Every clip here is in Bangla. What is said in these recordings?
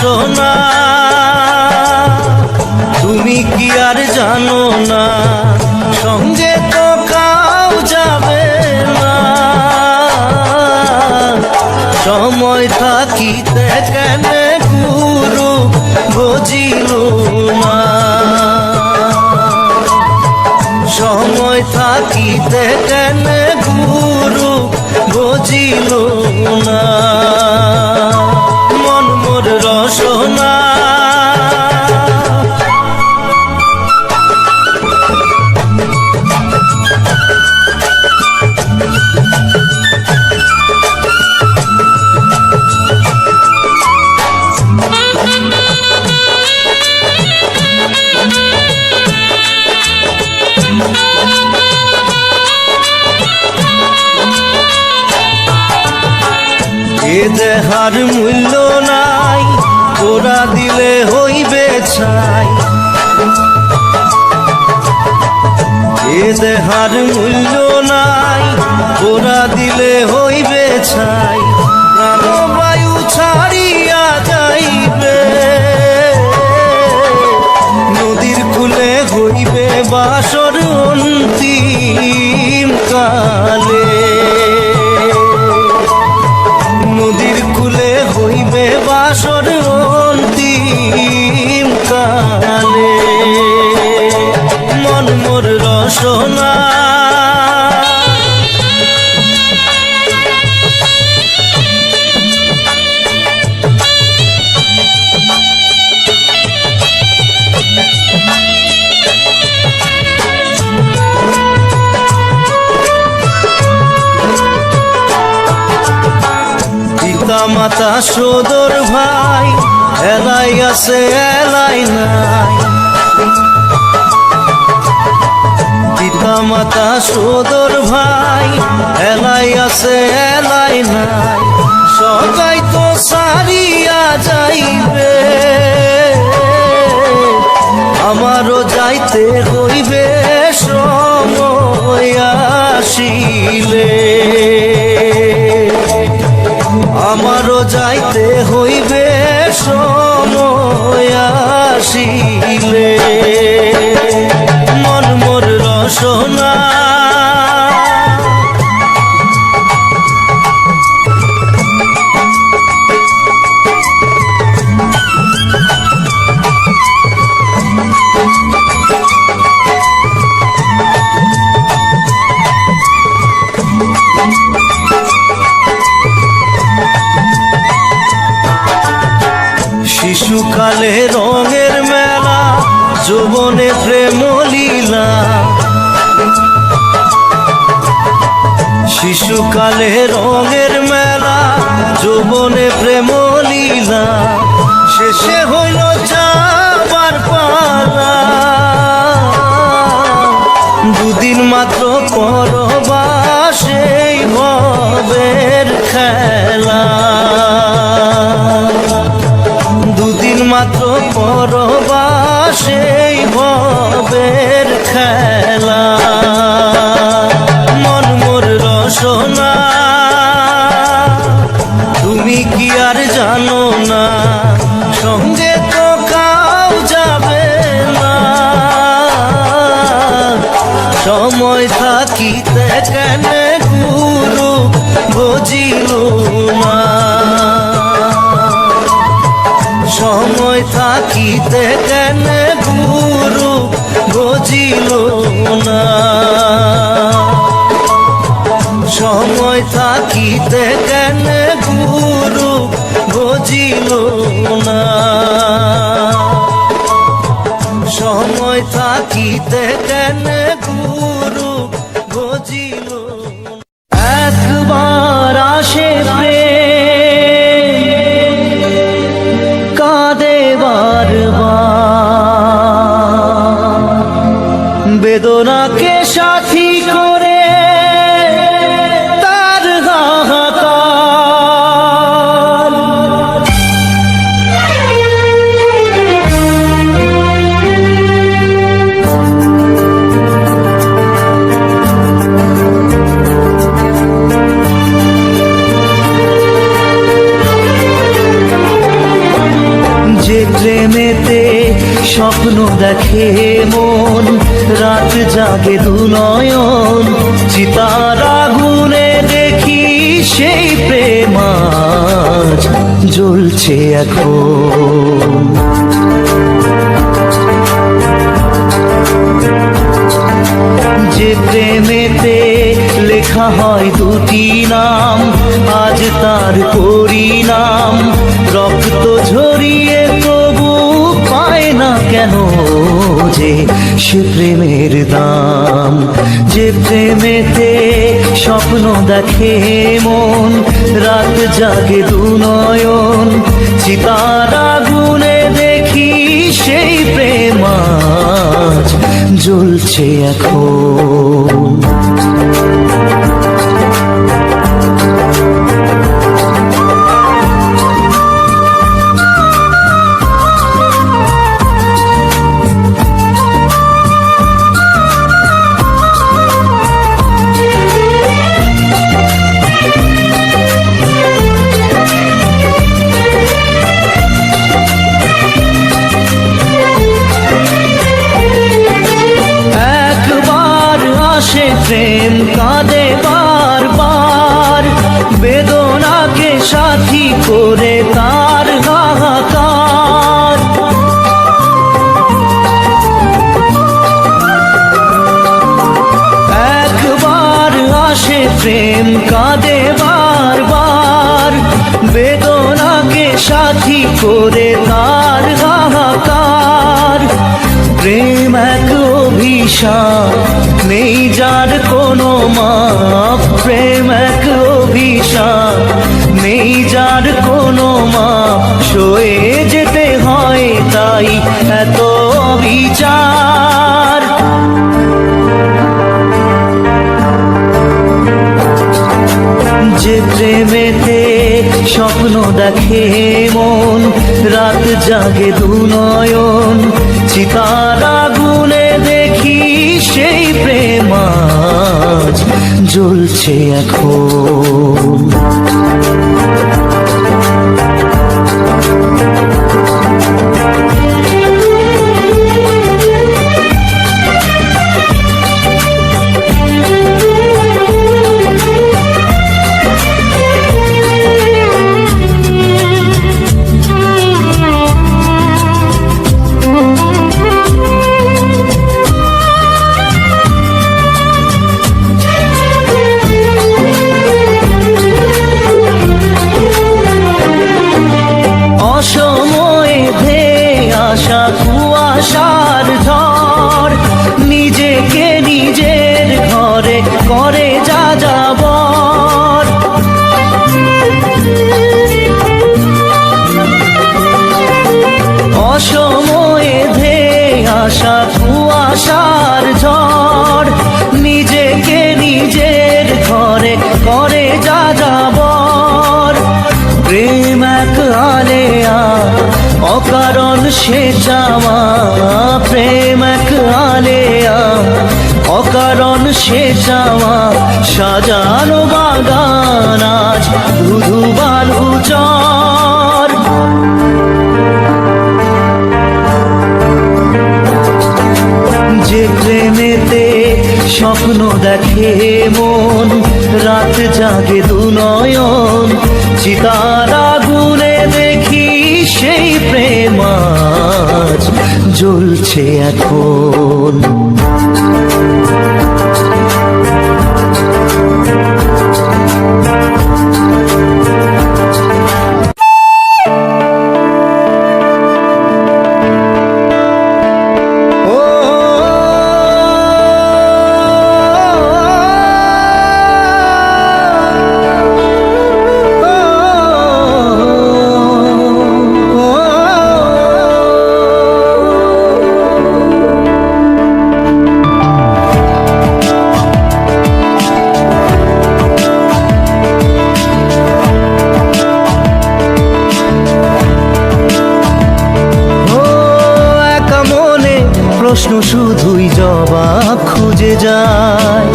সোনা তুমি কি আর জানো না, সঙ্গে তো কাউ যাবে না। সময় থাকিতে কেন গুরু বুঝিল না, সময় থাকিতে কেন গুরু বুঝিল না। মন মোর রসনা এ দেহার মূল্য নাই, তোরা দিলে হইবে ছাই। এ দেহার মূল্য নাই, তোরা দিলে হইবে ছাই। প্রাণবায়ু ছাড়িয়া যাইবে, নদীর কূলে হইবে বাসর অন্তিম কালে। নদীর কূলে হইবে বাসর অন্তিম কালে। মন মোর রসনা মাতা সদর ভাই এলাই আছে এলাই নাই। পিতা মাতা সদর ভাই এলাই আছে এলাই নাই। সবাই তো সারিয়া যাইবে, আমারও যাইতে হইবে সময় আসিলে। আমারও যাইতে হইবে সময় আসিলে। মন মোর রসনা শিশুকালে রঙের মেলা, যৌবনে প্রেম লীলা। শিশুকালে রঙের মেলা, যৌবনে প্রেম লীলা। শেষে হইল যাবার পালা, দুদিন মাত্র পরবাসেই ভবের খেলা। দুদিন মাত্র পরবাসেই ভবের খেলা। মন মোর রসনা তুমি কি আর জানো না, সঙ্গে তো কাউ যাবে না। সময় থাকিতে কেন গুরু বুঝিল না, সময় থাকিতে কেন গুরু বুঝিল না। সময় থাকিতে কেন গুরু বুঝিল না। সময় থাকিতে কেন গুরু বুঝিল। একবার আসে প্রেম স্বপ্ন দেখে মন, রাত জাগে দু নয়ন, চিতার আগুনে দেখি সেই প্রেম আজ জ্বলছে এখন। যে প্রেমেতে লেখা হয় দুটি নাম, আজ তার পরিণাম রক্ত ঝরিয়ে তবু পায় না কেন যে সে প্রেমের দাম। যে প্রেমেতে স্বপ্ন দেখে মন, রাত জাগে দু নয়ন, চিতার আগুনে দেখি সেই প্রেম আজ জ্বলছে এখন। প্রেম কাঁদে বারবার, বেদনাকে সাথী করে তার হাহাকার। একবার আসে প্রেম কাঁদে বারবার, বেদনাকে সাথী করে তার হাহাকার। প্রেম এক অভিশাপ, নেই যার কোনো মাপ। প্রেম এক অভিশাপ, নেই যার কোনো মাপ। সয়ে যেতে হয় তাই এত বিচার। যে প্রেমেতে স্বপ্ন দেখে মন, রাত জাগে দু নয়ন, চিতার আগুনে দেখি সেই প্রেম আজ জ্বলছে এখন। অসময়ে ধেয়ে আসা কুয়াশার ঝড়, নিজেকে নিজের ঘরে করে যা যাবর। অসময়ে ধেয়ে আসা কুয়াশার ঝড়, নিজেকে নিজের ঘরে করে যা যাবর। প্রেম এক আলেয়া, অকারণ সে চাওয়া। প্রেম এক আলেয়া, অকারণ সে চাওয়া। সাজানো বাগান আজ ধুধু বালু চর। যে প্রেমেতে স্বপ্ন দেখে মন, রাত জাগে দু নয়ন, চিতার আগুনে দেখি সেই প্রেম আজ জ্বলছে এখন। প্রশ্ন শুধুই জবাব খুঁজে যায়।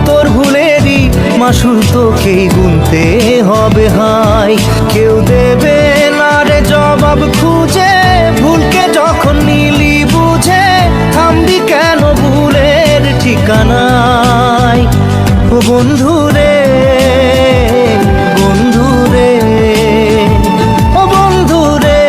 তোর ভুলেরই মাসুল তোকেই গুনতে হবে হাই। কেউ দেবে না রে জবাব খুঁজে, ভুলকে যখন নিলি ঠিকানায়। ও বন্ধু রে, বন্ধু রে, ও বন্ধু রে।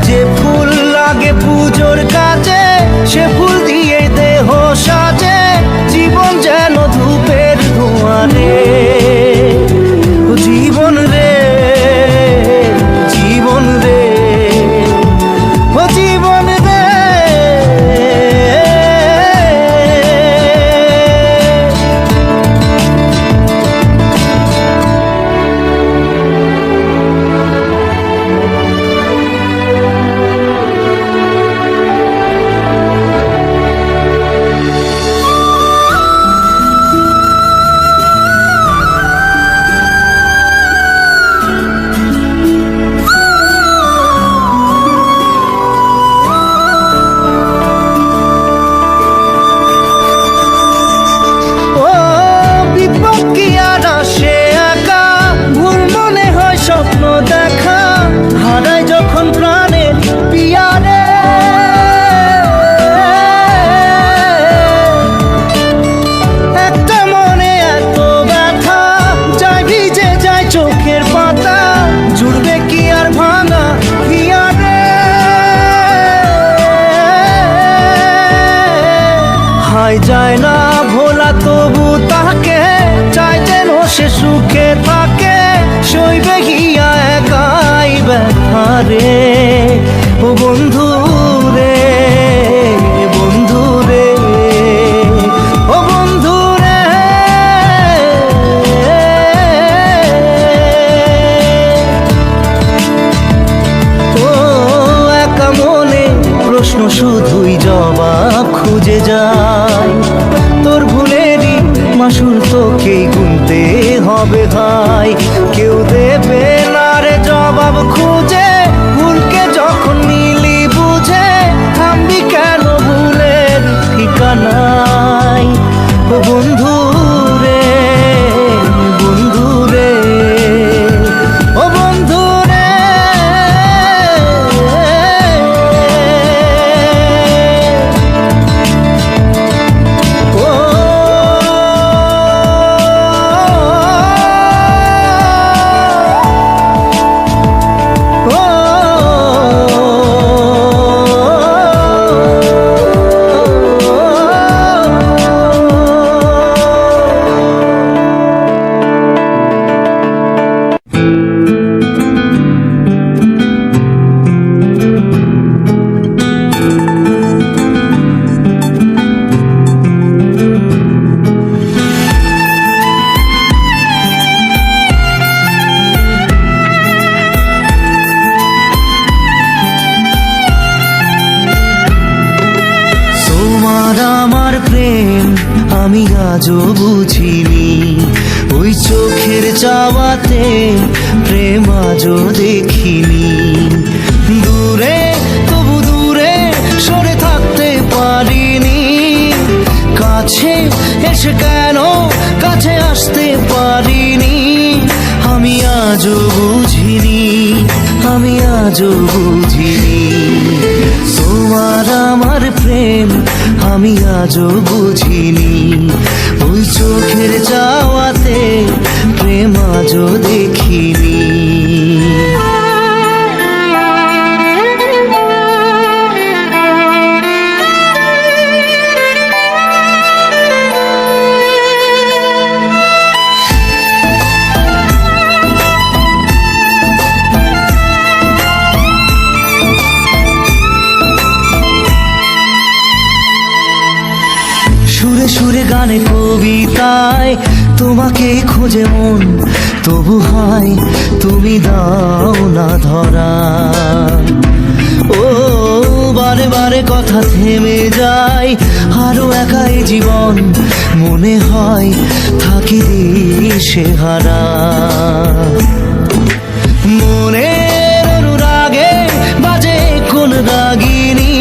যে ফুল লাগে পুজোর কাজে, সে ফুল দিয়ে দেহ সাজে, জীবন যেন ধূপের ধোঁয়ারে। জীবন রে, জীবন রে, ও জীবন রে। যায় না ভোলা, তবু তাকে চাই যেন সে সুখে থাকে, সইবে গিয়া একাই ব্যথা রে। ও বন্ধু রে, বন্ধু রে, ও বন্ধু রে। ও একা মনে প্রশ্ন শুধুই জবাব খুঁজে যায়, তোর ভুলেরই মাসুল তোকেই গুনতে হবে ভাই। কেউ দেবে না রে জবাব খুঁজে, ভুলকে যখন নিলি বুঝে, থামবি কেন ভুলের ঠিকানায়। ও বন্ধু রে, বন্ধু রে, ও বন্ধু রে। আমি আজও বুঝিনি, ওই চোখের চাওয়াতে প্রেম আজও দেখিনি। দূরে তবু দূরে সরে থাকতে পারিনি, কাছে এসে কেন কাছে আসতে পারিনি। আমি আজও বুঝিনি, আমি আজও বুঝিনি, তোমার আমার প্রেম আমি আজও বুঝিনি। ওই চোখের চাওয়াতে প্রেম আজও দেখিনি। গানে কবিতায় তোমাকে খোঁজে মন, তবু হয় তুমি দাও না ধরা। ও বারে বারে কথা থেমে যায়, আরো একাই জীবন মনে হয় থাকি দিশে হারা। মনের অনুরাগে বাজে কোন রাগিনী,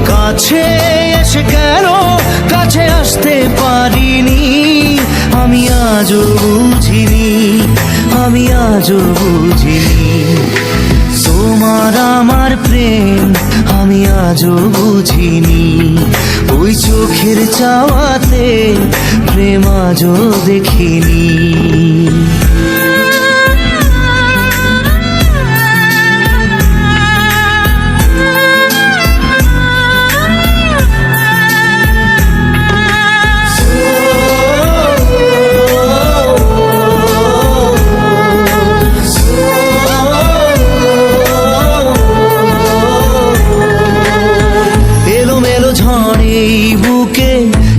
কাছে এসে কেন কাছে আসতে পারিনি। আমি আজও বুঝিনি, আমি আজও বুঝিনি তোমার আমার প্রেম, আমি আজও বুঝিনি। ওই চোখের চাওয়াতে প্রেম আজও দেখিনি।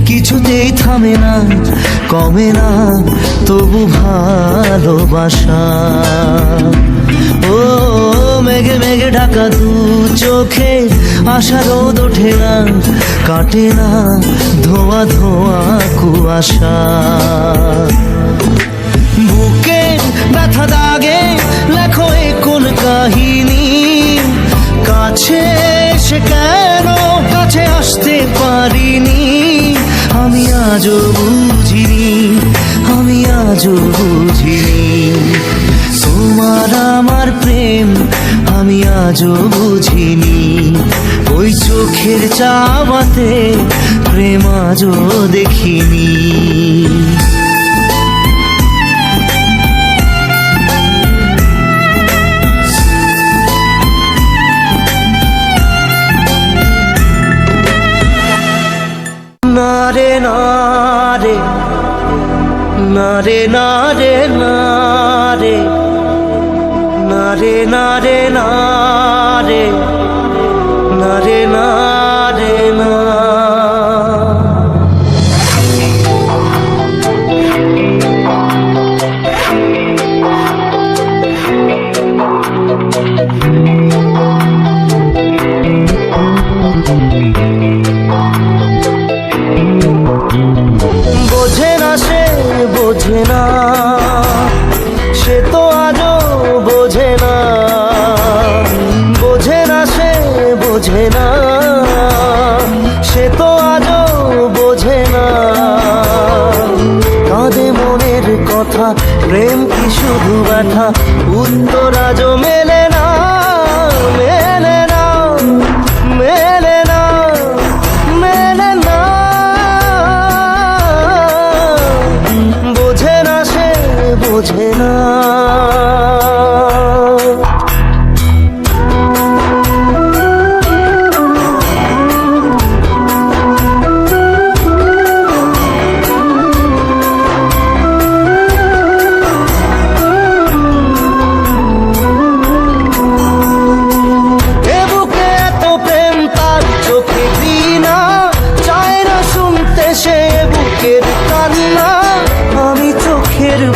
কিছুতেই থামে না, কমে না তবু ভালোবাসা। ও মেঘে মেঘে ঢাকা দু চোখে আশা রোদ ওঠে না, কাটে না ধোয়া ধোয়া কুয়াশা। বুকে ব্যথা দাগে লেখো এ কোন কাহিনী, কাছে এসে কেন কাছে আসতে পারিনি। আমি আজও বুঝিনি, আমি আজও বুঝিনি তোমার আমার প্রেম, আমি আজও বুঝিনি। ওই চোখের চাওয়াতে প্রেম আজও দেখিনি। নারে নারে নারে নারে নারে নারে নারে নারে নারে নারে না। বোঝে না সে বোঝে না, সে তো আজও বোঝে না। বোঝে না সে বোঝে না, সে তো আজও বোঝে না। কাঁদে মনের কথা, প্রেম কি শুধু ব্যথা, উত্তর আজও মেলে না, মেলে না, মেলে না, মেলে না। বোঝে না সে বোঝে না।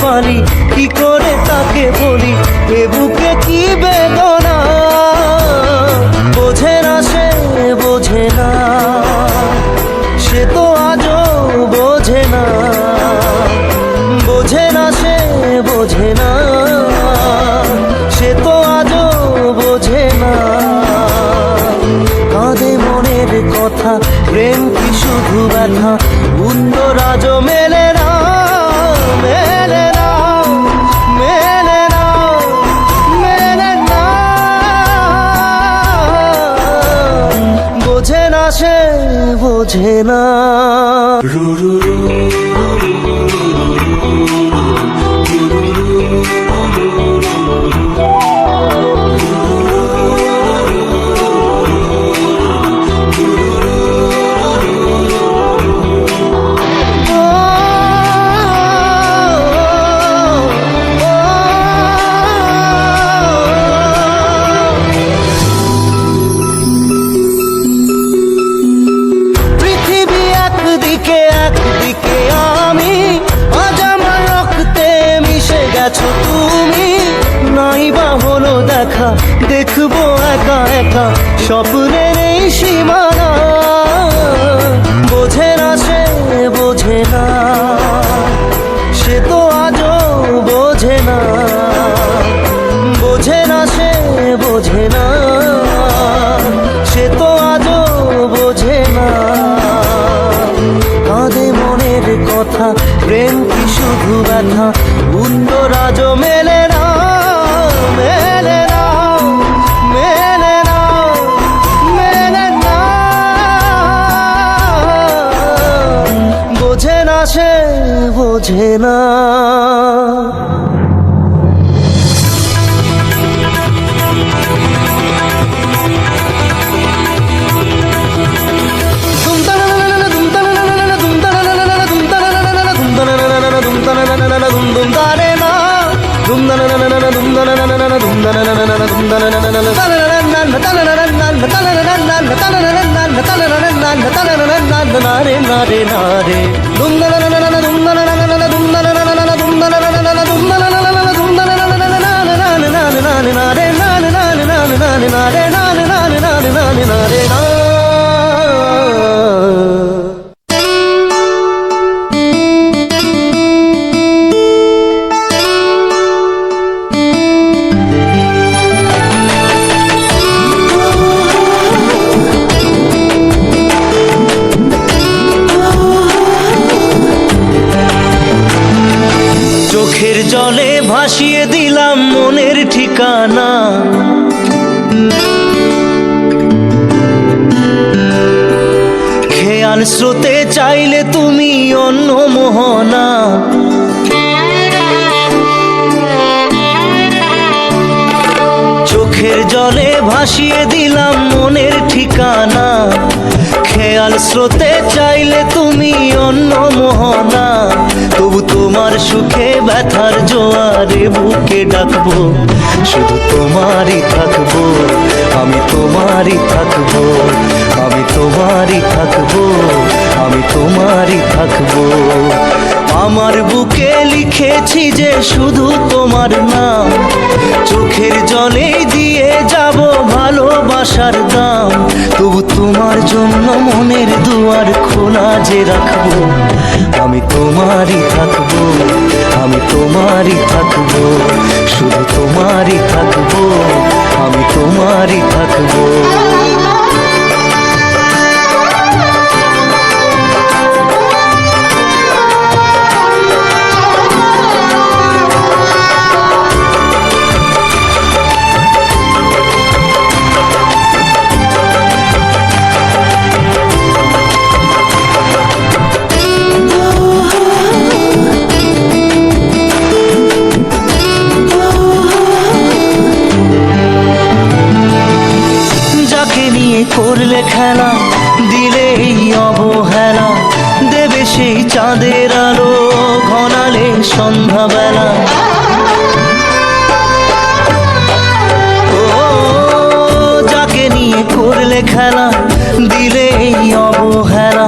বালি কি করে তাকে বলি, এ বুকে কি বেদনা। বোঝে না সে বোঝে না, সে তো আজও বোঝে না। বোঝে না সে বোঝে না, সে তো আজও বোঝে না। কাঁদে মনের কথা, প্রেম কি শুধু ব্যথা, উত্তর আজও মেলে না, মেলে না, মেলে না, মেলে না। বোঝে না সে বোঝে না। পৃথিবী গেছো তুমি, নাই বা হলো দেখা, দেখবো একা একা স্বপ্নের এই সীমানা। বোঝে না সে, বোঝে না, সে তো আজও বোঝে না। বোঝে না সে, বোঝে না, সে তো আজও বোঝে না। কাঁদে মনের কথা, প্রেম কি শুধু ব্যথা, উত্তর আজও মেলে না, মেলে না, মেলে না, মেলে না। বোঝে না সে, বোঝে না। চোখের জলে ভাসিয়ে দিলাম মনের ঠিকানা, খেয়াল স্রোতে চাইলে তুমি অন্য মোহনা। চোখের জলে ভাসিয়ে দিলাম মনের ঠিকানা, খেয়াল স্রোতে চাইলে তুমি অন্য মোহনা। তবু তোমার সুখে ব্যথার জোয়ারে বুকে ডাকবো, শুধু তোমারই থাকবো, আমি তোমারই থাকবো, আমি তোমারই থাকবো, আমি তোমারই থাকবো। আমার বুকে লিখেছি যে শুধু তোমার নাম, চোখের জলে দিয়ে যাব ভালোবাসার দাম। তবু তোমার জন্য মনের দুয়ার খোলা যে রাখবো, আমি তোমারই থাকবো, আমি তোমারই থাকবো, শুধু তোমারই থাকবো, আমি তোমারই থাকবো। করলে খেলা, দিলে এই অবহেলা, দেবে সেই চাঁদের আলো ঘনালে সন্ধ্যাবেলা। ও যাকে নিয়ে করলে খেলা, দিলে এই অবহেলা,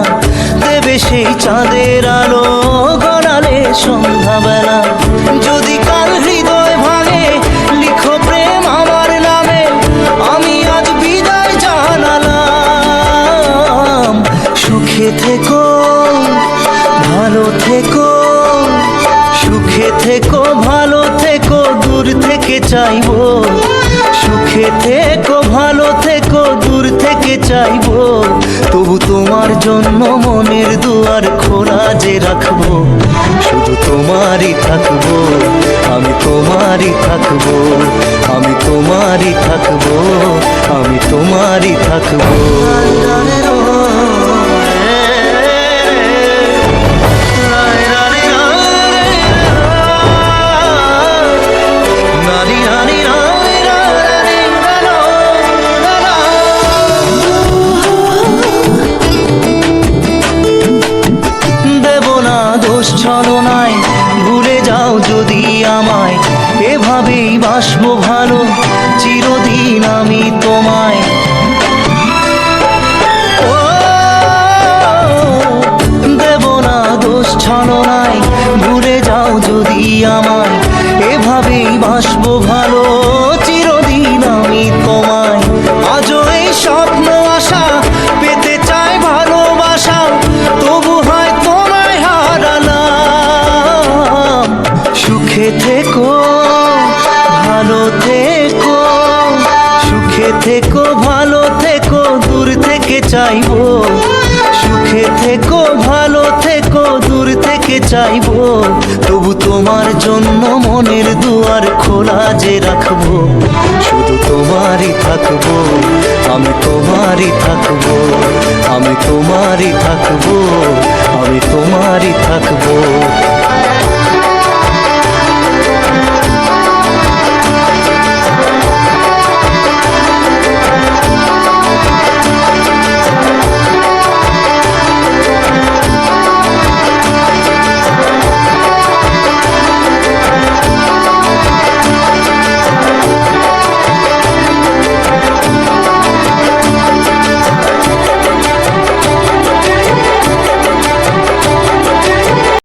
দেবে সেই চাঁদের আলো ঘনালে সন্ধ্যাবেলা। যদি কাল হৃদয় ভাঙে লিখো প্রেম আমার নামে, আমি আজ বিদায় জানালাম। সুখে থেকো, ভালো থেকো, সুখে থেকো, ভালো থেকো, দূর থেকে চাইবো। সুখে থেকো, ভালো থেকো, দূর থেকে চাইবো। তবু তোমার জন্য মনের দুয়ার খোলা যে রাখবো, শুধু তোমারই থাকবো, আমি তোমারই থাকবো, আমি তোমারই থাকবো, আমি তোমারই থাকবো। ছলনায় ভুলে যাও যদি আমায়, এভাবেই বাসবো ভালো চিরদিন আমি তোমায়। ও দেব না দোষ ছলনায়, ভুলে যাও যদি আমায়, এভাবেই বাসবো ভালো চিরদিন আমি তোমায়। আজও এই স্বপ্ন আশা পেতে চাই ভালোবাসা, তবু হয় তোমায় হারালাম। সুখে থেকো ভালো থেকো, সুখে থেকো ভালো থেকো, দূর থেকে চাইবো। সুখে থেকো ভালো থেকো, দূর থেকে চাইবো। তবু তোমার জন্য মনের দুয়ার খোলা যে রাখবো। শুধু তোমারই থাকবো, আমি তোমারই থাকবো, আমি তোমারই থাকবো, আমি তোমারই থাকবো।